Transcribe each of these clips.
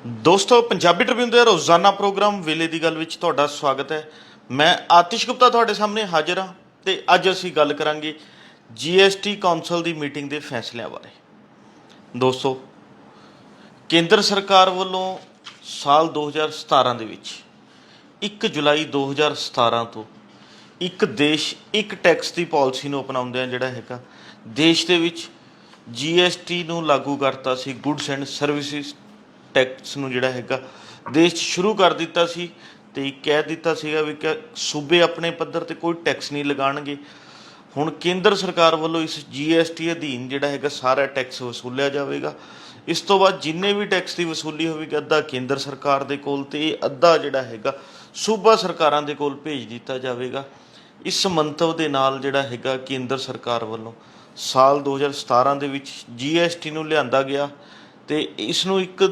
ਦੋਸਤੋ ਪੰਜਾਬੀ ਟ੍ਰਿਬਿਊਨ ਦੇ ਰੋਜ਼ਾਨਾ ਪ੍ਰੋਗਰਾਮ ਵੇਲੇ ਦੀ ਗੱਲ ਵਿੱਚ ਤੁਹਾਡਾ ਸਵਾਗਤ ਹੈ। ਮੈਂ ਆਤਿਸ਼ ਗੁਪਤਾ ਤੁਹਾਡੇ ਸਾਹਮਣੇ ਹਾਜ਼ਰ ਹਾਂ ਤੇ ਅੱਜ ਅਸੀਂ ਗੱਲ ਕਰਾਂਗੇ ਜੀਐਸਟੀ ਕੌਂਸਲ ਦੀ ਮੀਟਿੰਗ ਦੇ ਫੈਸਲਿਆਂ ਬਾਰੇ। ਦੋਸਤੋ, ਕੇਂਦਰ ਸਰਕਾਰ ਵੱਲੋਂ ਸਾਲ 2017 ਦੇ ਵਿੱਚ 1 ਜੁਲਾਈ 2017 ਤੋਂ ਇੱਕ ਦੇਸ਼ ਇੱਕ ਟੈਕਸ ਦੀ ਪਾਲਿਸੀ ਨੂੰ ਅਪਣਾਉਂਦਿਆਂ ਜਿਹੜਾ ਹੈਗਾ ਦੇਸ਼ ਦੇ ਵਿੱਚ ਜੀਐਸਟੀ ਨੂੰ ਲਾਗੂ ਕਰਤਾ ਸੀ। ਗੁੱਡਸ ਐਂਡ ਸਰਵਿਸਿਜ਼ ਟੈਕਸ ਨੂੰ ਜਿਹੜਾ ਹੈਗਾ ਦੇਸ਼ 'ਚ ਸ਼ੁਰੂ ਕਰ ਦਿੱਤਾ ਸੀ ਅਤੇ ਕਹਿ ਦਿੱਤਾ ਸੀਗਾ ਵੀ ਕਿ ਸੂਬੇ ਆਪਣੇ ਪੱਧਰ 'ਤੇ ਕੋਈ ਟੈਕਸ ਨਹੀਂ ਲਗਾਉਣਗੇ। ਹੁਣ ਕੇਂਦਰ ਸਰਕਾਰ ਵੱਲੋਂ ਇਸ ਜੀਐਸਟੀ ਅਧੀਨ ਜਿਹੜਾ ਹੈਗਾ ਸਾਰਾ ਟੈਕਸ ਵਸੂਲਿਆ ਜਾਵੇਗਾ। ਇਸ ਤੋਂ ਬਾਅਦ ਜਿੰਨੇ ਵੀ ਟੈਕਸ ਦੀ ਵਸੂਲੀ ਹੋਵੇਗੀ ਅੱਧਾ ਕੇਂਦਰ ਸਰਕਾਰ ਦੇ ਕੋਲ ਅਤੇ ਅੱਧਾ ਜਿਹੜਾ ਹੈਗਾ ਸੂਬਾ ਸਰਕਾਰਾਂ ਦੇ ਕੋਲ ਭੇਜ ਦਿੱਤਾ ਜਾਵੇਗਾ। ਇਸ ਮੰਤਵ ਦੇ ਨਾਲ ਜਿਹੜਾ ਹੈਗਾ ਕੇਂਦਰ ਸਰਕਾਰ ਵੱਲੋਂ ਸਾਲ 2017 ਦੇ ਵਿੱਚ ਜੀਐਸਟੀ ਨੂੰ ਲਿਆਂਦਾ ਗਿਆ ਅਤੇ ਇਸ ਨੂੰ ਇੱਕ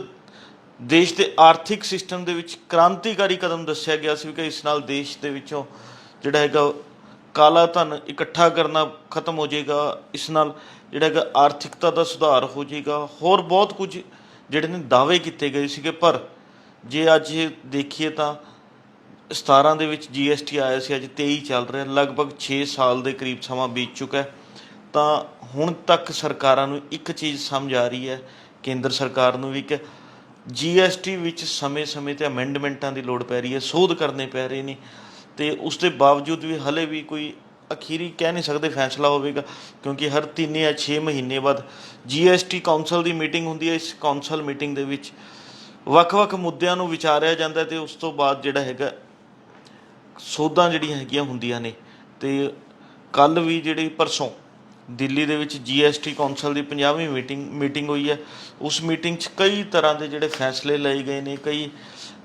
ਦੇਸ਼ ਦੇ ਆਰਥਿਕ ਸਿਸਟਮ ਦੇ ਵਿੱਚ ਕ੍ਰਾਂਤੀਕਾਰੀ ਕਦਮ ਦੱਸਿਆ ਗਿਆ ਸੀ ਕਿ ਇਸ ਨਾਲ ਦੇਸ਼ ਦੇ ਵਿੱਚੋਂ ਜਿਹੜਾ ਹੈਗਾ ਕਾਲਾ ਧਨ ਇਕੱਠਾ ਕਰਨਾ ਖਤਮ ਹੋ ਜਾਏਗਾ। ਇਸ ਨਾਲ ਜਿਹੜਾ ਹੈਗਾ ਆਰਥਿਕਤਾ ਦਾ ਸੁਧਾਰ ਹੋ ਜਾਏਗਾ। ਹੋਰ ਬਹੁਤ ਕੁਝ ਜਿਹੜੇ ਨੇ ਦਾਅਵੇ ਕੀਤੇ ਗਏ ਸੀਗੇ, ਪਰ ਜੇ ਅੱਜ ਦੇਖੀਏ ਤਾਂ 17 ਦੇ ਵਿੱਚ ਜੀਐਸਟੀ ਆਇਆ ਸੀ, ਅੱਜ 23 ਚੱਲ ਰਿਹਾ, ਲਗਭਗ 6 ਸਾਲ ਦੇ ਕਰੀਬ ਸਮਾਂ ਬੀਤ ਚੁੱਕਾ ਤਾਂ ਹੁਣ ਤੱਕ ਸਰਕਾਰਾਂ ਨੂੰ ਇੱਕ ਚੀਜ਼ ਸਮਝ ਆ ਰਹੀ ਹੈ, ਕੇਂਦਰ ਸਰਕਾਰ ਨੂੰ ਵੀ, ਕਿ ਜੀਐਸਟੀ ਵਿੱਚ ਸਮੇਂ-ਸਮੇਂ 'ਤੇ ਅਮੈਂਡਮੈਂਟਾਂ ਦੀ ਲੋੜ ਪੈ ਰਹੀ ਹੈ, ਸੋਧ ਕਰਨੇ ਪੈ ਰਹੇ ਨੇ ਅਤੇ ਉਸ ਦੇ ਬਾਵਜੂਦ ਵੀ ਹਲੇ ਵੀ ਕੋਈ ਅਖੀਰੀ ਕਹਿ ਨਹੀਂ ਸਕਦੇ ਫੈਸਲਾ ਹੋਵੇਗਾ, ਕਿਉਂਕਿ ਹਰ 3 ਜਾਂ 6 ਮਹੀਨੇ ਬਾਅਦ ਜੀਐਸਟੀ ਕੌਂਸਲ ਦੀ ਮੀਟਿੰਗ ਹੁੰਦੀ ਹੈ। ਇਸ ਕੌਂਸਲ ਮੀਟਿੰਗ ਦੇ ਵਿੱਚ ਵੱਖ-ਵੱਖ ਮੁੱਦਿਆਂ ਨੂੰ ਵਿਚਾਰਿਆ ਜਾਂਦਾ ਅਤੇ ਉਸ ਤੋਂ ਬਾਅਦ ਜਿਹੜਾ ਹੈਗਾ ਸੋਧਾਂ ਜਿਹੜੀਆਂ ਹੈਗੀਆਂ ਹੁੰਦੀਆਂ ਨੇ। ਅਤੇ ਕੱਲ੍ਹ ਵੀ ਜਿਹੜੀ ਪਰਸੋਂ ਦਿੱਲੀ ਦੇ ਵਿੱਚ ਜੀਐਸਟੀ ਕੌਂਸਲ ਦੀ 50ਵੀਂ ਮੀਟਿੰਗ ਹੋਈ ਹੈ। ਉਸ ਮੀਟਿੰਗ 'ਚ ਕਈ ਤਰ੍ਹਾਂ ਦੇ ਜਿਹੜੇ ਫੈਸਲੇ ਲਏ ਗਏ ਨੇ, ਕਈ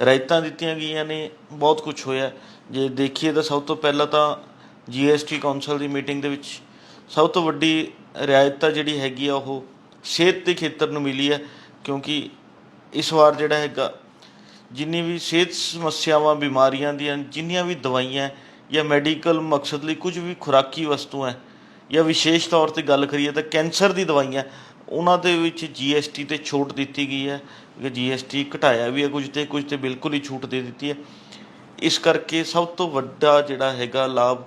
ਰਿਆਇਤਾਂ ਦਿੱਤੀਆਂ ਗਈਆਂ ਨੇ, ਬਹੁਤ ਕੁਛ ਹੋਇਆ। ਜੇ ਦੇਖੀਏ ਤਾਂ ਸਭ ਤੋਂ ਪਹਿਲਾਂ ਤਾਂ ਜੀਐਸਟੀ ਕੌਂਸਲ ਦੀ ਮੀਟਿੰਗ ਦੇ ਵਿੱਚ ਸਭ ਤੋਂ ਵੱਡੀ ਰਿਆਇਤ ਤਾਂ ਜਿਹੜੀ ਹੈਗੀ ਆ ਉਹ ਸਿਹਤ ਦੇ ਖੇਤਰ ਨੂੰ ਮਿਲੀ ਹੈ, ਕਿਉਂਕਿ ਇਸ ਵਾਰ ਜਿਹੜਾ ਹੈਗਾ ਜਿੰਨੀ ਵੀ ਸਿਹਤ ਸਮੱਸਿਆਵਾਂ ਬਿਮਾਰੀਆਂ ਦੀਆਂ ਜਿੰਨੀਆਂ ਵੀ ਦਵਾਈਆਂ ਜਾਂ ਮੈਡੀਕਲ ਮਕਸਦ ਲਈ ਕੁਝ ਵੀ ਖੁਰਾਕੀ ਵਸਤੂਆਂ ਜਾਂ ਵਿਸ਼ੇਸ਼ ਤੌਰ 'ਤੇ ਗੱਲ ਕਰੀਏ ਤਾਂ ਕੈਂਸਰ ਦੀ ਦਵਾਈਆਂ, ਉਹਨਾਂ ਦੇ ਵਿੱਚ ਜੀਐਸਟੀ 'ਤੇ ਛੋਟ ਦਿੱਤੀ ਗਈ ਹੈ। ਕਿ ਜੀਐਸਟੀ ਘਟਾਇਆ ਵੀ ਹੈ ਕੁਝ 'ਤੇ ਬਿਲਕੁਲ ਹੀ ਛੂਟ ਦੇ ਦਿੱਤੀ ਹੈ। ਇਸ ਕਰਕੇ ਸਭ ਤੋਂ ਵੱਡਾ ਜਿਹੜਾ ਹੈਗਾ ਲਾਭ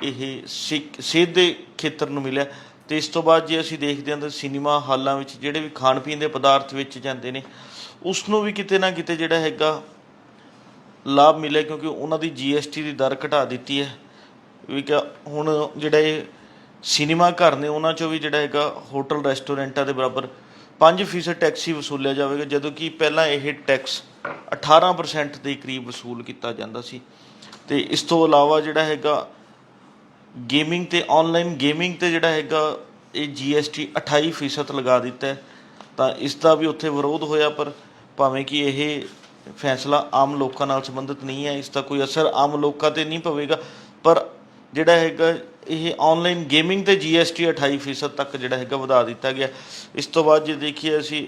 ਇਹ ਸਿਹਤ ਦੇ ਖੇਤਰ ਨੂੰ ਮਿਲਿਆ। ਅਤੇ ਇਸ ਤੋਂ ਬਾਅਦ ਜੇ ਅਸੀਂ ਦੇਖਦੇ ਹਾਂ ਤਾਂ ਸਿਨੇਮਾ ਹਾਲਾਂ ਵਿੱਚ ਜਿਹੜੇ ਵੀ ਖਾਣ ਪੀਣ ਦੇ ਪਦਾਰਥ ਵੇਚੇ ਜਾਂਦੇ ਨੇ ਉਸ ਨੂੰ ਵੀ ਕਿਤੇ ਨਾ ਕਿਤੇ ਜਿਹੜਾ ਹੈਗਾ ਲਾਭ ਮਿਲਿਆ, ਕਿਉਂਕਿ ਉਹਨਾਂ ਦੀ ਜੀਐਸਟੀ ਦੀ ਦਰ ਘਟਾ ਦਿੱਤੀ ਹੈ। ਵੀ ਕਿ ਹੁਣ ਜਿਹੜਾ ਇਹ ਸਿਨੇਮਾ ਘਰ ਨੇ ਉਹਨਾਂ 'ਚੋਂ ਵੀ ਜਿਹੜਾ ਹੈਗਾ ਹੋਟਲ ਰੈਸਟੋਰੈਂਟਾਂ ਦੇ ਬਰਾਬਰ 5% ਟੈਕਸ ਹੀ ਵਸੂਲਿਆ ਜਾਵੇਗਾ, ਜਦੋਂ ਕਿ ਪਹਿਲਾਂ ਇਹ ਟੈਕਸ 18% ਦੇ ਕਰੀਬ ਵਸੂਲ ਕੀਤਾ ਜਾਂਦਾ ਸੀ। ਅਤੇ ਇਸ ਤੋਂ ਇਲਾਵਾ ਜਿਹੜਾ ਹੈਗਾ ਗੇਮਿੰਗ 'ਤੇ ਔਨਲਾਈਨ ਗੇਮਿੰਗ 'ਤੇ ਜਿਹੜਾ ਹੈਗਾ ਇਹ ਜੀਐਸਟੀ 28% ਲਗਾ ਦਿੱਤਾ ਹੈ। ਤਾਂ ਇਸ ਦਾ ਵੀ ਉੱਥੇ ਵਿਰੋਧ ਹੋਇਆ, ਪਰ ਭਾਵੇਂ ਕਿ ਇਹ ਫੈਸਲਾ ਆਮ ਲੋਕਾਂ ਨਾਲ ਸੰਬੰਧਿਤ ਨਹੀਂ ਹੈ, ਇਸ ਦਾ ਕੋਈ ਅਸਰ ਆਮ ਲੋਕਾਂ 'ਤੇ ਨਹੀਂ ਪਵੇਗਾ, ਪਰ ਜਿਹੜਾ ਹੈਗਾ ਇਹ ਔਨਲਾਈਨ ਗੇਮਿੰਗ 'ਤੇ ਜੀਐਸਟੀ 28% ਤੱਕ ਜਿਹੜਾ ਹੈਗਾ ਵਧਾ ਦਿੱਤਾ ਗਿਆ। ਇਸ ਤੋਂ ਬਾਅਦ ਜੇ ਦੇਖੀਏ ਅਸੀਂ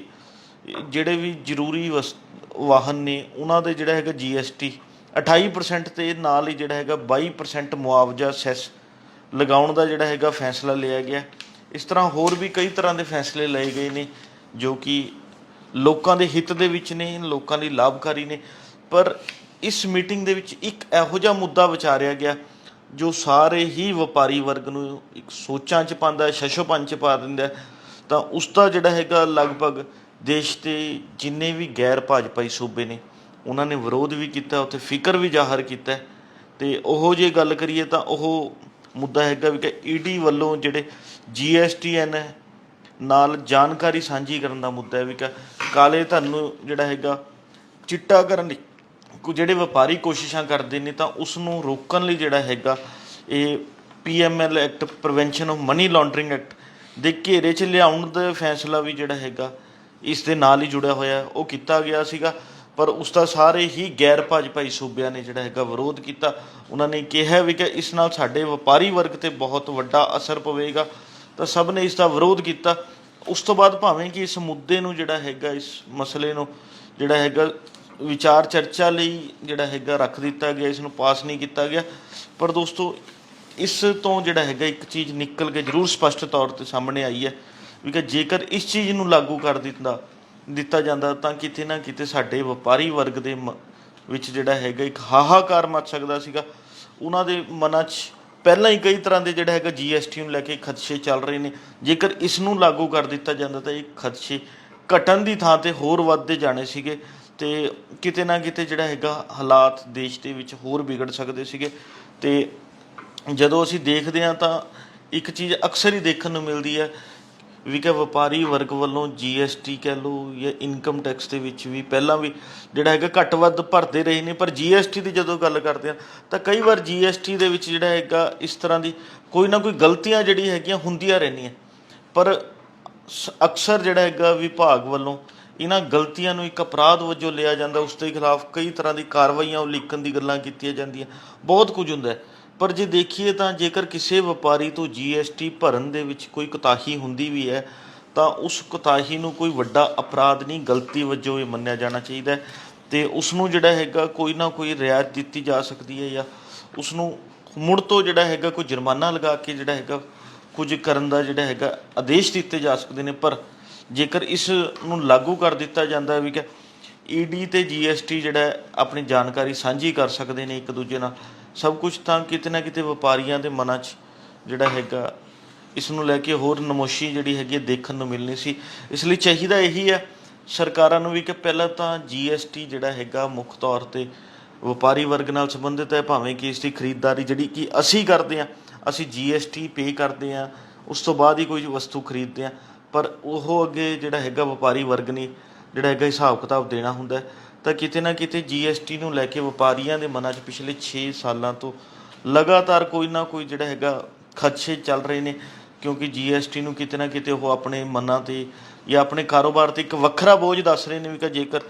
ਜਿਹੜੇ ਵੀ ਜ਼ਰੂਰੀ ਵਾਹਨ ਨੇ ਉਹਨਾਂ ਦੇ ਜਿਹੜਾ ਹੈਗਾ ਜੀਐਸਟੀ 28% ਅਤੇ ਨਾਲ ਹੀ ਜਿਹੜਾ ਹੈਗਾ 22% ਮੁਆਵਜ਼ਾ ਸੈਸ ਲਗਾਉਣ ਦਾ ਜਿਹੜਾ ਹੈਗਾ ਫੈਸਲਾ ਲਿਆ ਗਿਆ। ਇਸ ਤਰ੍ਹਾਂ ਹੋਰ ਵੀ ਕਈ ਤਰ੍ਹਾਂ ਦੇ ਫੈਸਲੇ ਲਏ ਗਏ ਨੇ ਜੋ ਕਿ ਲੋਕਾਂ ਦੇ ਹਿੱਤ ਦੇ ਵਿੱਚ ਨੇ, ਲੋਕਾਂ ਲਈ ਲਾਭਕਾਰੀ ਨੇ। ਪਰ ਇਸ ਮੀਟਿੰਗ ਦੇ ਵਿੱਚ ਇੱਕ ਇਹੋ ਜਿਹਾ ਮੁੱਦਾ ਵਿਚਾਰਿਆ ਗਿਆ ਜੋ ਸਾਰੇ ਹੀ ਵਪਾਰੀ ਵਰਗ ਨੂੰ ਇੱਕ ਸੋਚਾਂ 'ਚ ਪਾਉਂਦਾ, ਸ਼ਸ਼ੋਪੰਨ 'ਚ ਪਾ ਦਿੰਦਾ। ਤਾਂ ਉਸ ਦਾ ਜਿਹੜਾ ਹੈਗਾ ਲਗਭਗ ਦੇਸ਼ ਦੇ ਜਿੰਨੇ ਵੀ ਗੈਰ ਭਾਜਪਾਈ ਸੂਬੇ ਨੇ ਉਹਨਾਂ ਨੇ ਵਿਰੋਧ ਵੀ ਕੀਤਾ, ਉੱਥੇ ਫਿਕਰ ਵੀ ਜ਼ਾਹਰ ਕੀਤਾ। ਅਤੇ ਉਹ ਜੇ ਗੱਲ ਕਰੀਏ ਤਾਂ ਉਹ ਮੁੱਦਾ ਹੈਗਾ ਵੀ ਕਿ ਈਡੀ ਵੱਲੋਂ ਜਿਹੜੇ ਜੀਐਸਟੀਐਨ ਨਾਲ ਜਾਣਕਾਰੀ ਸਾਂਝੀ ਕਰਨ ਦਾ ਮੁੱਦਾ ਹੈ, ਵੀ ਕਿ ਕਾਲੇ ਧਨ ਨੂੰ ਜਿਹੜਾ ਹੈਗਾ ਚਿੱਟਾ ਕਰਨ ਲਈ ਜਿਹੜੇ ਵਪਾਰੀ ਕੋਸ਼ਿਸ਼ਾਂ ਕਰਦੇ ਨੇ ਤਾਂ ਉਸ ਨੂੰ ਰੋਕਣ ਲਈ ਜਿਹੜਾ ਹੈਗਾ ਇਹ PML act, prevention of money laundering act ਦੇ ਘੇਰੇ 'ਚ ਲਿਆਉਣ ਦਾ ਫੈਸਲਾ ਵੀ ਜਿਹੜਾ ਹੈਗਾ ਇਸ ਦੇ ਨਾਲ ਹੀ ਜੁੜਿਆ ਹੋਇਆ ਉਹ ਕੀਤਾ ਗਿਆ ਸੀਗਾ। ਪਰ ਉਸ ਦਾ ਸਾਰੇ ਹੀ ਗੈਰ ਭਾਜਪਾਈ ਸੂਬਿਆਂ ਨੇ ਜਿਹੜਾ ਹੈਗਾ ਵਿਰੋਧ ਕੀਤਾ। ਉਹਨਾਂ ਨੇ ਕਿਹਾ ਵੀ ਕਿ ਇਸ ਨਾਲ ਸਾਡੇ ਵਪਾਰੀ ਵਰਗ 'ਤੇ ਬਹੁਤ ਵੱਡਾ ਅਸਰ ਪਵੇਗਾ, ਤਾਂ ਸਭ ਨੇ ਇਸ ਦਾ ਵਿਰੋਧ ਕੀਤਾ। ਉਸ ਤੋਂ ਬਾਅਦ ਭਾਵੇਂ ਕਿ ਇਸ ਮੁੱਦੇ ਨੂੰ ਜਿਹੜਾ ਹੈਗਾ ਇਸ ਮਸਲੇ ਨੂੰ ਜਿਹੜਾ ਹੈਗਾ ਵਿਚਾਰ ਚਰਚਾ ਲਈ ਜਿਹੜਾ ਹੈਗਾ ਰੱਖ ਦਿੱਤਾ ਗਿਆ, ਇਸ ਨੂੰ ਪਾਸ ਨਹੀਂ ਕੀਤਾ ਗਿਆ। ਪਰ ਦੋਸਤੋ ਇਸ ਤੋਂ ਜਿਹੜਾ ਹੈਗਾ ਇੱਕ ਚੀਜ਼ ਨਿਕਲ ਕੇ ਜ਼ਰੂਰ ਸਪਸ਼ਟ ਤੌਰ 'ਤੇ ਸਾਹਮਣੇ ਆਈ ਹੈ ਵੀ ਕਿ ਜੇਕਰ ਇਸ ਚੀਜ਼ ਨੂੰ ਲਾਗੂ ਕਰ ਦਿੱਤਾ ਦਿੱਤਾ ਜਾਂਦਾ ਤਾਂ ਕਿਤੇ ਨਾ ਕਿਤੇ ਸਾਡੇ ਵਪਾਰੀ ਵਰਗ ਦੇ ਵਿੱਚ ਜਿਹੜਾ ਹੈਗਾ ਇੱਕ ਹਾਹਾਕਾਰ ਮਚ ਸਕਦਾ ਸੀਗਾ। ਉਹਨਾਂ ਦੇ ਮਨਾਂ 'ਚ ਪਹਿਲਾਂ ਹੀ ਕਈ ਤਰ੍ਹਾਂ ਦੇ ਜਿਹੜਾ ਹੈਗਾ GST ਨੂੰ ਲੈ ਕੇ ਖਦਸ਼ੇ ਚੱਲ ਰਹੇ ਨੇ। ਜੇਕਰ ਇਸ ਨੂੰ ਲਾਗੂ ਕਰ ਦਿੱਤਾ ਜਾਂਦਾ ਤਾਂ ਇਹ ਖਦਸ਼ੇ ਘਟਣ ਦੀ ਥਾਂ 'ਤੇ ਹੋਰ ਵੱਧਦੇ ਜਾਣੇ ਸੀਗੇ ਅਤੇ ਕਿਤੇ ਨਾ ਕਿਤੇ ਜਿਹੜਾ ਹੈਗਾ ਹਾਲਾਤ ਦੇਸ਼ ਦੇ ਵਿੱਚ ਹੋਰ ਵਿਗੜ ਸਕਦੇ ਸੀਗੇ। ਅਤੇ ਜਦੋਂ ਅਸੀਂ ਦੇਖਦੇ ਹਾਂ ਤਾਂ ਇੱਕ ਚੀਜ਼ ਅਕਸਰ ਹੀ ਦੇਖਣ ਨੂੰ ਮਿਲਦੀ ਹੈ ਵੀ ਕਿ ਵਪਾਰੀ ਵਰਗ ਵੱਲੋਂ GST ਕਹਿ ਲਓ ਜਾਂ ਇਨਕਮ ਟੈਕਸ ਦੇ ਵਿੱਚ ਵੀ ਪਹਿਲਾਂ ਵੀ ਜਿਹੜਾ ਹੈਗਾ ਘੱਟ ਵੱਧ ਭਰਦੇ ਰਹੇ ਨੇ, ਪਰ GST ਦੀ ਜਦੋਂ ਗੱਲ ਕਰਦੇ ਹਾਂ ਤਾਂ ਕਈ ਵਾਰ GST ਦੇ ਵਿੱਚ ਜਿਹੜਾ ਹੈਗਾ ਇਸ ਤਰ੍ਹਾਂ ਦੀ ਕੋਈ ਨਾ ਕੋਈ ਗਲਤੀਆਂ ਜਿਹੜੀ ਹੈਗੀਆਂ ਹੁੰਦੀਆਂ ਰਹਿੰਦੀਆਂ, ਪਰ ਅਕਸਰ ਜਿਹੜਾ ਹੈਗਾ ਵਿਭਾਗ ਵੱਲੋਂ ਇਹਨਾਂ ਗਲਤੀਆਂ ਨੂੰ ਇੱਕ ਅਪਰਾਧ ਵਜੋਂ ਲਿਆ ਜਾਂਦਾ, ਉਸ ਦੇ ਖਿਲਾਫ ਕਈ ਤਰ੍ਹਾਂ ਦੀ ਕਾਰਵਾਈਆਂ ਉਲੀਕਣ ਦੀ ਗੱਲਾਂ ਕੀਤੀਆਂ ਜਾਂਦੀਆਂ, ਬਹੁਤ ਕੁਝ ਹੁੰਦਾ। ਪਰ ਜੇ ਦੇਖੀਏ ਤਾਂ ਜੇਕਰ ਕਿਸੇ ਵਪਾਰੀ ਤੋਂ GST ਭਰਨ ਦੇ ਵਿੱਚ ਕੋਈ ਕੋਤਾਹੀ ਹੁੰਦੀ ਵੀ ਹੈ ਤਾਂ ਉਸ ਕੋਤਾਹੀ ਨੂੰ ਕੋਈ ਵੱਡਾ ਅਪਰਾਧ ਨਹੀਂ, ਗਲਤੀ ਵਜੋਂ ਇਹ ਮੰਨਿਆ ਜਾਣਾ ਚਾਹੀਦਾ ਹੈ ਅਤੇ ਉਸ ਨੂੰ ਜਿਹੜਾ ਹੈਗਾ ਕੋਈ ਨਾ ਕੋਈ ਰਿਆਇਤ ਦਿੱਤੀ ਜਾ ਸਕਦੀ ਹੈ ਜਾਂ ਉਸ ਨੂੰ ਮੁੜ ਤੋਂ ਜਿਹੜਾ ਹੈਗਾ ਕੋਈ ਜੁਰਮਾਨਾ ਲਗਾ ਕੇ ਜਿਹੜਾ ਹੈਗਾ ਕੁਝ ਕਰਨ ਦਾ ਜਿਹੜਾ ਹੈਗਾ ਆਦੇਸ਼ ਦਿੱਤੇ ਜਾ ਸਕਦੇ ਨੇ। ਪਰ ਜੇਕਰ ਇਸ ਨੂੰ ਲਾਗੂ ਕਰ ਦਿੱਤਾ ਜਾਂਦਾ ਵੀ ਕਿ ED ਅਤੇ GST ਜਿਹੜਾ ਆਪਣੀ ਜਾਣਕਾਰੀ ਸਾਂਝੀ ਕਰ ਸਕਦੇ ਨੇ ਇੱਕ ਦੂਜੇ ਨਾਲ, ਸਭ ਕੁਛ, ਤਾਂ ਕਿਤੇ ਨਾ ਕਿਤੇ ਵਪਾਰੀਆਂ ਦੇ ਮਨਾਂ 'ਚ ਜਿਹੜਾ ਹੈਗਾ ਇਸ ਨੂੰ ਲੈ ਕੇ ਹੋਰ ਨਮੋਸ਼ੀ ਜਿਹੜੀ ਹੈਗੀ ਦੇਖਣ ਨੂੰ ਮਿਲਣੀ ਸੀ। ਇਸ ਲਈ ਚਾਹੀਦਾ ਇਹੀ ਹੈ ਸਰਕਾਰਾਂ ਨੂੰ ਵੀ ਕਿ ਪਹਿਲਾਂ ਤਾਂ GST ਜਿਹੜਾ ਹੈਗਾ ਮੁੱਖ ਤੌਰ 'ਤੇ ਵਪਾਰੀ ਵਰਗ ਨਾਲ ਸੰਬੰਧਿਤ ਹੈ, ਭਾਵੇਂ ਕਿ ਇਸ ਦੀ ਖਰੀਦਦਾਰੀ ਜਿਹੜੀ ਕਿ ਅਸੀਂ ਕਰਦੇ ਹਾਂ, ਅਸੀਂ GST ਪੇ ਕਰਦੇ ਹਾਂ, ਉਸ ਤੋਂ ਬਾਅਦ ਹੀ ਕੋਈ ਵਸਤੂ ਖਰੀਦਦੇ ਹਾਂ, ਪਰ ਉਹ ਅੱਗੇ ਜਿਹੜਾ ਹੈਗਾ ਵਪਾਰੀ ਵਰਗ ਨੇ ਜਿਹੜਾ ਹੈਗਾ ਹਿਸਾਬ ਕਿਤਾਬ ਦੇਣਾ ਹੁੰਦਾ। ਤਾਂ ਕਿਤੇ ਨਾ ਕਿਤੇ GST ਨੂੰ ਲੈ ਕੇ ਵਪਾਰੀਆਂ ਦੇ ਮਨਾਂ 'ਚ ਪਿਛਲੇ 6 ਸਾਲਾਂ ਤੋਂ ਲਗਾਤਾਰ ਕੋਈ ਨਾ ਕੋਈ ਜਿਹੜਾ ਹੈਗਾ ਖਦਸ਼ੇ ਚੱਲ ਰਹੇ ਨੇ, ਕਿਉਂਕਿ GST ਨੂੰ ਕਿਤੇ ਨਾ ਕਿਤੇ ਉਹ ਆਪਣੇ ਮਨਾਂ 'ਤੇ ਜਾਂ ਆਪਣੇ ਕਾਰੋਬਾਰ 'ਤੇ ਇੱਕ ਵੱਖਰਾ ਬੋਝ ਦੱਸ ਰਹੇ ਨੇ ਵੀ ਕਿ ਜੇਕਰ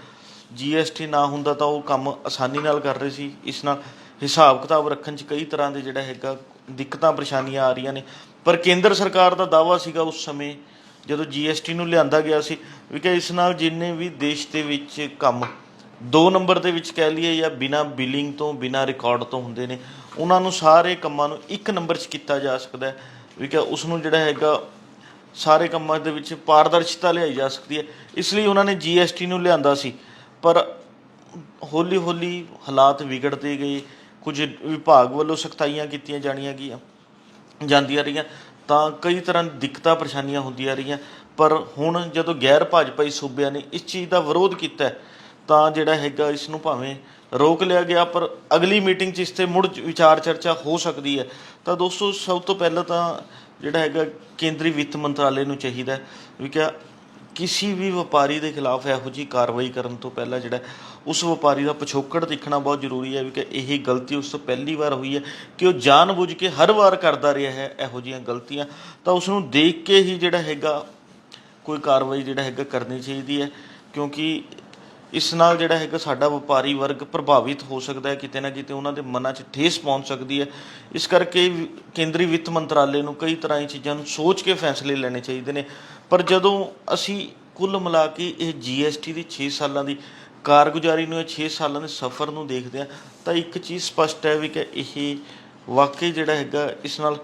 GST ਨਾ ਹੁੰਦਾ ਤਾਂ ਉਹ ਕੰਮ ਆਸਾਨੀ ਨਾਲ ਕਰ ਰਹੇ ਸੀ। ਇਸ ਨਾਲ ਹਿਸਾਬ ਕਿਤਾਬ ਰੱਖਣ 'ਚ ਕਈ ਤਰ੍ਹਾਂ ਦੇ ਜਿਹੜਾ ਹੈਗਾ ਦਿੱਕਤਾਂ ਪਰੇਸ਼ਾਨੀਆਂ ਆ ਰਹੀਆਂ ਨੇ। ਪਰ ਕੇਂਦਰ ਸਰਕਾਰ ਦਾ ਦਾਅਵਾ ਸੀਗਾ ਉਸ ਸਮੇਂ ਜਦੋਂ GST ਨੂੰ ਲਿਆਂਦਾ ਗਿਆ ਸੀ ਵੀ ਕਿ ਇਸ ਨਾਲ ਜਿੰਨੇ ਵੀ ਦੇਸ਼ ਦੇ ਵਿੱਚ ਕੰਮ 2 ਨੰਬਰ ਦੇ ਵਿੱਚ ਕਹਿ ਲਈਏ ਜਾਂ ਬਿਨਾਂ ਬਿਲਿੰਗ ਤੋਂ ਬਿਨਾਂ ਰਿਕਾਰਡ ਤੋਂ ਹੁੰਦੇ ਨੇ, ਉਹਨਾਂ ਨੂੰ ਸਾਰੇ ਕੰਮਾਂ ਨੂੰ 1 ਨੰਬਰ 'ਚ ਕੀਤਾ ਜਾ ਸਕਦਾ ਵੀ ਕਿ ਉਸ ਨੂੰ ਜਿਹੜਾ ਹੈਗਾ ਸਾਰੇ ਕੰਮਾਂ ਦੇ ਵਿੱਚ ਪਾਰਦਰਸ਼ਤਾ ਲਿਆਈ ਜਾ ਸਕਦੀ ਹੈ। ਇਸ ਲਈ ਉਹਨਾਂ ਨੇ GST ਨੂੰ ਲਿਆਂਦਾ ਸੀ, ਪਰ ਹੌਲੀ ਹੌਲੀ ਹਾਲਾਤ ਵਿਗੜਦੇ ਗਏ, ਕੁਝ ਵਿਭਾਗ ਵੱਲੋਂ ਸਖਤਾਈਆਂ ਕੀਤੀਆਂ ਜਾਂਦੀਆਂ ਰਹੀਆਂ ਤਾਂ ਕਈ ਤਰ੍ਹਾਂ ਦੀ ਦਿੱਕਤਾਂ ਪਰੇਸ਼ਾਨੀਆਂ ਹੁੰਦੀਆਂ ਰਹੀਆਂ। ਪਰ ਹੁਣ ਜਦੋਂ ਗੈਰ ਭਾਜਪਾਈ ਸੂਬਿਆਂ ਨੇ ਇਸ ਚੀਜ਼ ਦਾ ਵਿਰੋਧ ਕੀਤਾ ਤਾਂ ਜਿਹੜਾ ਹੈਗਾ ਇਸ ਨੂੰ ਭਾਵੇਂ ਰੋਕ ਲਿਆ ਗਿਆ, ਪਰ ਅਗਲੀ ਮੀਟਿੰਗ 'ਚ ਇਸ 'ਤੇ ਮੁੜ ਵਿਚਾਰ ਚਰਚਾ ਹੋ ਸਕਦੀ ਹੈ। ਤਾਂ ਦੋਸਤੋ, ਸਭ ਤੋਂ ਪਹਿਲਾਂ ਤਾਂ ਜਿਹੜਾ ਹੈਗਾ ਕੇਂਦਰੀ ਵਿੱਤ ਮੰਤਰਾਲੇ ਨੂੰ ਚਾਹੀਦਾ ਵੀ ਕਿ ਕਿਸੇ ਵੀ ਵਪਾਰੀ ਦੇ ਖਿਲਾਫ ਇਹੋ ਜਿਹੀ ਕਾਰਵਾਈ ਕਰਨ ਤੋਂ ਪਹਿਲਾਂ ਜਿਹੜਾ ਉਸ ਵਪਾਰੀ ਦਾ ਪਿਛੋਕੜ ਦੇਖਣਾ ਬਹੁਤ ਜ਼ਰੂਰੀ ਹੈ ਵੀ ਕਿ ਇਹ ਗਲਤੀ ਉਸ ਤੋਂ ਪਹਿਲੀ ਵਾਰ ਹੋਈ ਹੈ ਕਿ ਉਹ ਜਾਣ-ਬੁੱਝ ਕੇ ਹਰ ਵਾਰ ਕਰਦਾ ਰਿਹਾ ਹੈ ਇਹੋ ਜਿਹੀਆਂ ਗਲਤੀਆਂ, ਤਾਂ ਉਸ ਨੂੰ ਦੇਖ ਕੇ ਹੀ ਜਿਹੜਾ ਹੈਗਾ ਕੋਈ ਕਾਰਵਾਈ ਜਿਹੜਾ ਹੈਗਾ ਕਰਨੀ ਚਾਹੀਦੀ ਹੈ, ਕਿਉਂਕਿ ਇਸ ਨਾਲ ਜਿਹੜਾ ਹੈਗਾ ਸਾਡਾ ਵਪਾਰੀ ਵਰਗ ਪ੍ਰਭਾਵਿਤ ਹੋ ਸਕਦਾ ਹੈ, ਕਿਤੇ ਨਾ ਕਿਤੇ ਉਹਨਾਂ ਦੇ ਮਨਾਂ 'ਚ ਠੇਸ ਪਹੁੰਚ ਸਕਦੀ ਹੈ। ਇਸ ਕਰਕੇ ਕੇਂਦਰੀ ਵਿੱਤ ਮੰਤਰਾਲੇ ਨੂੰ ਕਈ ਤਰ੍ਹਾਂ ਦੀ ਚੀਜ਼ਾਂ ਨੂੰ ਸੋਚ ਕੇ ਫੈਸਲੇ ਲੈਣੇ ਚਾਹੀਦੇ ਨੇ। ਪਰ ਜਦੋਂ ਅਸੀਂ ਕੁੱਲ ਮਿਲਾ ਕੇ ਇਹ GST ਦੀ 6 ਸਾਲਾਂ ਦੀ ਕਾਰਗੁਜ਼ਾਰੀ ਨੂੰ, ਇਹ 6 ਸਾਲਾਂ ਦੇ ਸਫ਼ਰ ਨੂੰ ਦੇਖਦੇ ਹਾਂ ਤਾਂ ਇੱਕ ਚੀਜ਼ ਸਪਸ਼ਟ ਹੈ ਵੀ ਕਿ ਇਹ ਵਾਕਈ ਜਿਹੜਾ ਹੈਗਾ ਇਸ ਨਾਲ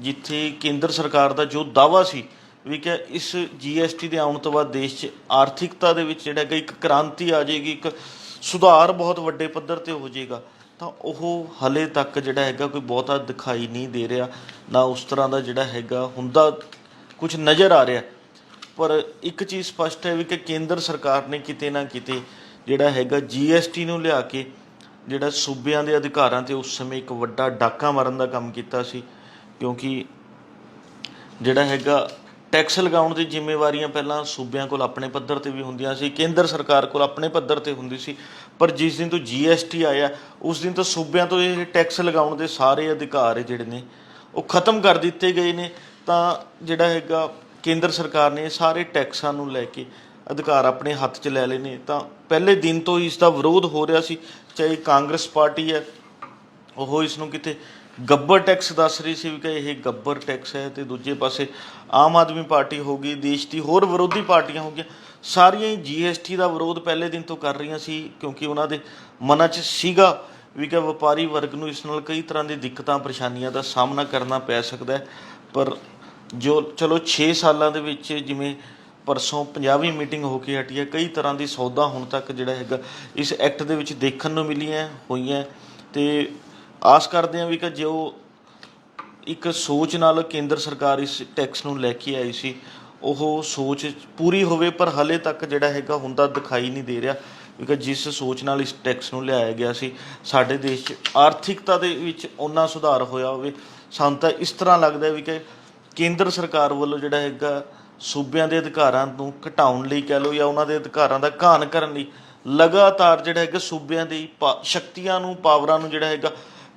ਜਿੱਥੇ ਕੇਂਦਰ ਸਰਕਾਰ ਦਾ ਜੋ ਦਾਅਵਾ ਸੀ ਵੀ ਕਿ ਇਸ GST ਦੇ ਆਉਣ ਤੋਂ ਬਾਅਦ ਦੇਸ਼ 'ਚ ਆਰਥਿਕਤਾ ਦੇ ਵਿੱਚ ਜਿਹੜਾ ਹੈਗਾ ਇੱਕ ਕ੍ਰਾਂਤੀ ਆ ਜਾਏਗੀ, ਇੱਕ ਸੁਧਾਰ ਬਹੁਤ ਵੱਡੇ ਪੱਧਰ 'ਤੇ ਹੋ ਜਾਏਗਾ, ਤਾਂ ਉਹ ਹਾਲੇ ਤੱਕ ਜਿਹੜਾ ਹੈਗਾ ਕੋਈ ਬਹੁਤਾ ਦਿਖਾਈ ਨਹੀਂ ਦੇ ਰਿਹਾ, ਨਾ ਉਸ ਤਰ੍ਹਾਂ ਦਾ ਜਿਹੜਾ ਹੈਗਾ ਹੁੰਦਾ ਕੁਝ ਨਜ਼ਰ ਆ ਰਿਹਾ। ਪਰ ਇੱਕ ਚੀਜ਼ ਸਪਸ਼ਟ ਹੈ ਵੀ ਕਿ ਕੇਂਦਰ ਸਰਕਾਰ ਨੇ ਕਿਤੇ ਨਾ ਕਿਤੇ ਜਿਹੜਾ ਹੈਗਾ GST ਨੂੰ ਲਿਆ ਕੇ ਜਿਹੜਾ ਸੂਬਿਆਂ ਦੇ ਅਧਿਕਾਰਾਂ 'ਤੇ ਉਸ ਸਮੇਂ ਇੱਕ ਵੱਡਾ ਡਾਕਾ ਮਾਰਨ ਦਾ ਕੰਮ ਕੀਤਾ ਸੀ, ਕਿਉਂਕਿ ਜਿਹੜਾ ਹੈਗਾ ਟੈਕਸ ਲਗਾਉਣ ਦੀ ਜ਼ਿੰਮੇਵਾਰੀਆਂ ਪਹਿਲਾਂ ਸੂਬਿਆਂ ਕੋਲ ਆਪਣੇ ਪੱਧਰ 'ਤੇ ਵੀ ਹੁੰਦੀਆਂ ਸੀ, ਕੇਂਦਰ ਸਰਕਾਰ ਕੋਲ ਆਪਣੇ ਪੱਧਰ 'ਤੇ ਹੁੰਦੀ ਸੀ, ਪਰ ਜਿਸ ਦਿਨ ਤੋਂ GST ਆਇਆ ਉਸ ਦਿਨ ਤੋਂ ਸੂਬਿਆਂ ਤੋਂ ਇਹ ਟੈਕਸ ਲਗਾਉਣ ਦੇ ਸਾਰੇ ਅਧਿਕਾਰ ਜਿਹੜੇ ਨੇ ਉਹ ਖਤਮ ਕਰ ਦਿੱਤੇ ਗਏ ਨੇ। ਤਾਂ ਜਿਹੜਾ ਹੈਗਾ ਕੇਂਦਰ ਸਰਕਾਰ ਨੇ ਸਾਰੇ ਟੈਕਸਾਂ ਨੂੰ ਲੈ ਕੇ ਅਧਿਕਾਰ ਆਪਣੇ ਹੱਥ 'ਚ ਲੈ ਲਏ ਨੇ। ਤਾਂ ਪਹਿਲੇ ਦਿਨ ਤੋਂ ਹੀ ਇਸ ਦਾ ਵਿਰੋਧ ਹੋ ਰਿਹਾ ਸੀ, ਚਾਹੇ ਕਾਂਗਰਸ ਪਾਰਟੀ ਹੈ ਉਹ ਇਸ ਨੂੰ ਕਿਤੇ ਗੱਬਰ ਟੈਕਸ ਦੱਸ ਰਹੀ ਸੀ ਵੀ ਕਿ ਇਹ ਗੱਬਰ ਟੈਕਸ ਹੈ, ਅਤੇ ਦੂਜੇ ਪਾਸੇ ਆਮ ਆਦਮੀ ਪਾਰਟੀ ਹੋ ਗਈ, ਦੇਸ਼ ਦੀ ਹੋਰ ਵਿਰੋਧੀ ਪਾਰਟੀਆਂ ਹੋ ਗਈਆਂ, ਸਾਰੀਆਂ ਹੀ GST ਦਾ ਵਿਰੋਧ ਪਹਿਲੇ ਦਿਨ ਤੋਂ ਕਰ ਰਹੀਆਂ ਸੀ, ਕਿਉਂਕਿ ਉਹਨਾਂ ਦੇ ਮਨਾਂ 'ਚ ਸੀਗਾ ਵੀ ਕਿ ਵਪਾਰੀ ਵਰਗ ਨੂੰ ਇਸ ਨਾਲ ਕਈ ਤਰ੍ਹਾਂ ਦੀ ਦਿੱਕਤਾਂ ਪਰੇਸ਼ਾਨੀਆਂ ਦਾ ਸਾਹਮਣਾ ਕਰਨਾ ਪੈ ਸਕਦਾ ਹੈ। ਪਰ ਜੋ ਚਲੋ 6 ਸਾਲਾਂ ਦੇ ਵਿੱਚ ਜਿਵੇਂ परसों 50ਵੀਂ ਮੀਟਿੰਗ ਹੋ ਕੇ ਹਟੀ ਹੈ। ਕਈ ਤਰ੍ਹਾਂ ਦੀ ਸੌਦਾ ਹੁਣ ਤੱਕ ਜਿਹੜਾ ਹੈਗਾ ਇਸ ਐਕਟ ਦੇ ਵਿੱਚ ਦੇਖਣ ਨੂੰ ਮਿਲੀਆਂ ਹੋਈਆਂ ਤੇ ਆਸ ਕਰਦੇ ਹਾਂ ਵੀ ਕਿ ਜੋ ਇੱਕ ਸੋਚ ਨਾਲ ਕੇਂਦਰ ਸਰਕਾਰ ਇਸ ਟੈਕਸ ਨੂੰ ਲੈ ਕੇ ਆਈ ਸੀ ਉਹ ਸੋਚ ਪੂਰੀ ਹੋਵੇ, ਪਰ ਹਲੇ ਤੱਕ ਜਿਹੜਾ ਹੈਗਾ ਹੁੰਦਾ ਦਿਖਾਈ ਨਹੀਂ ਦੇ ਰਿਹਾ ਕਿਉਂਕਿ ਜਿਸ ਸੋਚ ਨਾਲ ਇਸ ਟੈਕਸ ਨੂੰ ਲਿਆਇਆ ਗਿਆ ਸੀ ਸਾਡੇ ਦੇਸ਼ 'ਚ ਆਰਥਿਕਤਾ ਦੇ ਵਿੱਚ ਓਨਾ ਸੁਧਾਰ ਹੋਇਆ ਹੋਵੇ। ਸਾਨੂੰ ਤਾਂ ਇਸ ਤਰ੍ਹਾਂ ਲੱਗਦਾ ਵੀ ਕਿ ਕੇਂਦਰ ਸਰਕਾਰ ਵੱਲੋਂ ਜਿਹੜਾ ਹੈਗਾ ਸੂਬਿਆਂ ਦੇ ਅਧਿਕਾਰਾਂ ਨੂੰ ਘਟਾਉਣ ਲਈ ਕਹਿ ਲਓ ਜਾਂ ਉਹਨਾਂ ਦੇ ਅਧਿਕਾਰਾਂ ਦਾ ਘਾਣ ਕਰਨ ਲਈ ਲਗਾਤਾਰ ਜਿਹੜਾ ਹੈਗਾ ਸੂਬਿਆਂ ਦੀ ਸ਼ਕਤੀਆਂ ਨੂੰ, ਪਾਵਰਾਂ ਨੂੰ ਜਿਹੜਾ ਹੈਗਾ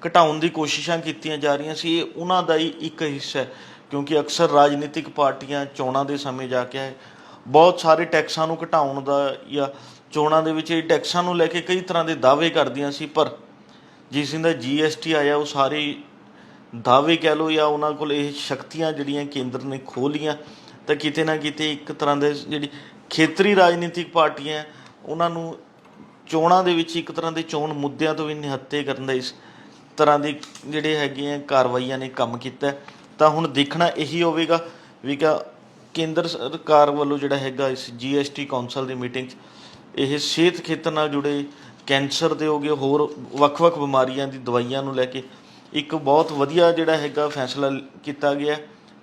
ਘਟਾਉਣ ਦੀ ਕੋਸ਼ਿਸ਼ਾਂ ਕੀਤੀਆਂ ਜਾ ਰਹੀਆਂ ਸੀ। ਇਹ ਉਹਨਾਂ ਦਾ ਹੀ ਇੱਕ ਹਿੱਸਾ ਹੈ ਕਿਉਂਕਿ ਅਕਸਰ ਰਾਜਨੀਤਿਕ ਪਾਰਟੀਆਂ ਚੋਣਾਂ ਦੇ ਸਮੇਂ ਜਾ ਕੇ ਬਹੁਤ ਸਾਰੇ ਟੈਕਸਾਂ ਨੂੰ ਘਟਾਉਣ ਦਾ ਜਾਂ ਚੋਣਾਂ ਦੇ ਵਿੱਚ ਇਹ ਟੈਕਸਾਂ ਨੂੰ ਲੈ ਕੇ ਕਈ ਤਰ੍ਹਾਂ ਦੇ ਦਾਅਵੇ ਕਰਦੀਆਂ ਸੀ, ਪਰ ਜਿਸ ਦਿਨ ਦਾ GST ਆਇਆ ਉਹ ਸਾਰੇ ਦਾਅਵੇ ਕਹਿ ਲਓ ਜਾਂ ਉਹਨਾਂ ਕੋਲ ਇਹ ਸ਼ਕਤੀਆਂ ਜਿਹੜੀਆਂ ਕੇਂਦਰ ਨੇ ਖੋਹ ਲਈਆਂ ਤਾਂ ਕਿਤੇ ਨਾ ਕਿਤੇ ਇੱਕ ਤਰ੍ਹਾਂ ਦੇ ਜਿਹੜੀ ਖੇਤਰੀ ਰਾਜਨੀਤਿਕ ਪਾਰਟੀਆਂ ਉਹਨਾਂ ਨੂੰ ਚੋਣਾਂ ਦੇ ਵਿੱਚ ਇੱਕ ਤਰ੍ਹਾਂ ਦੇ ਚੋਣ ਮੁੱਦਿਆਂ ਤੋਂ ਵੀ ਨਿਹੱਥੇ ਕਰਨ ਦਾ ਇਸ ਤਰ੍ਹਾਂ ਦੀ ਜਿਹੜੇ ਹੈਗੇ ਆ ਕਾਰਵਾਈਆਂ ਨੇ ਕੰਮ ਕੀਤਾ। ਤਾਂ ਹੁਣ ਦੇਖਣਾ ਇਹੀ ਹੋਵੇਗਾ ਵੀ ਕਿ ਕੇਂਦਰ ਸਰਕਾਰ ਵੱਲੋਂ ਜਿਹੜਾ ਹੈਗਾ ਇਸ GST ਕੌਂਸਲ ਦੀ ਮੀਟਿੰਗ 'ਚ ਇਹ ਸਿਹਤ ਖੇਤਰ ਨਾਲ ਜੁੜੇ ਕੈਂਸਰ ਦੇ ਹੋ ਗਏ ਹੋਰ ਵੱਖ-ਵੱਖ ਬਿਮਾਰੀਆਂ ਦੀ ਦਵਾਈਆਂ ਨੂੰ ਲੈ ਕੇ ਇੱਕ ਬਹੁਤ ਵਧੀਆ ਜਿਹੜਾ ਹੈਗਾ ਫੈਸਲਾ ਕੀਤਾ ਗਿਆ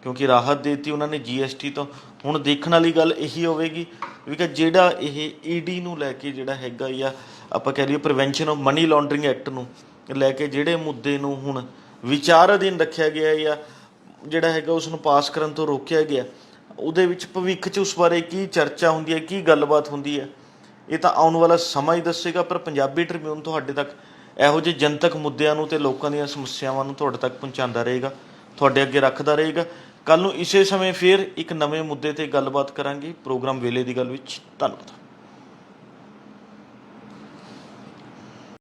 ਕਿਉਂਕਿ ਰਾਹਤ ਦੇ ਦਿੱਤੀ ਉਹਨਾਂ ਨੇ GST ਤੋਂ। ਹੁਣ ਦੇਖਣ ਵਾਲੀ ਗੱਲ ਇਹੀ ਹੋਵੇਗੀ ਵੀ ਕਿ ਜਿਹੜਾ ਇਹ ED ਨੂੰ ਲੈ ਕੇ ਜਿਹੜਾ ਹੈਗਾ ਜਾਂ ਆਪਾਂ ਕਹਿ ਲਈਏ prevention of money laundering act ਨੂੰ ਲੈ ਕੇ ਜਿਹੜੇ ਮੁੱਦੇ ਨੂੰ ਹੁਣ ਵਿਚਾਰ ਅਧੀਨ ਰੱਖਿਆ ਗਿਆ ਜਾਂ ਜਿਹੜਾ ਹੈਗਾ ਉਸ ਨੂੰ ਪਾਸ ਕਰਨ ਤੋਂ ਰੋਕਿਆ ਗਿਆ, ਉਹਦੇ ਵਿੱਚ ਭਵਿੱਖ 'ਚ ਉਸ ਬਾਰੇ ਕੀ ਚਰਚਾ ਹੁੰਦੀ ਹੈ, ਕੀ ਗੱਲਬਾਤ ਹੁੰਦੀ ਹੈ, ਇਹ ਤਾਂ ਆਉਣ ਵਾਲਾ ਸਮਾਂ ਹੀ ਦੱਸੇਗਾ। ਪਰ ਪੰਜਾਬੀ ਟ੍ਰਿਬਿਊਨ ਤੁਹਾਡੇ ਤੱਕ ਇਹੋ ਜਿਹੇ ਜਨਤਕ ਮੁੱਦਿਆਂ ਨੂੰ ਅਤੇ ਲੋਕਾਂ ਦੀਆਂ ਸਮੱਸਿਆਵਾਂ ਨੂੰ ਤੁਹਾਡੇ ਤੱਕ ਪਹੁੰਚਾਉਂਦਾ ਰਹੇਗਾ, ਤੁਹਾਡੇ ਅੱਗੇ ਰੱਖਦਾ ਰਹੇਗਾ। ਕੱਲ੍ਹ ਨੂੰ ਇਸੇ ਸਮੇਂ ਫਿਰ ਇੱਕ ਨਵੇਂ ਮੁੱਦੇ 'ਤੇ ਗੱਲਬਾਤ ਕਰਾਂਗੇ ਪ੍ਰੋਗਰਾਮ ਵੇਲੇ ਦੀ ਗੱਲ ਵਿੱਚ। ਧੰਨਵਾਦ।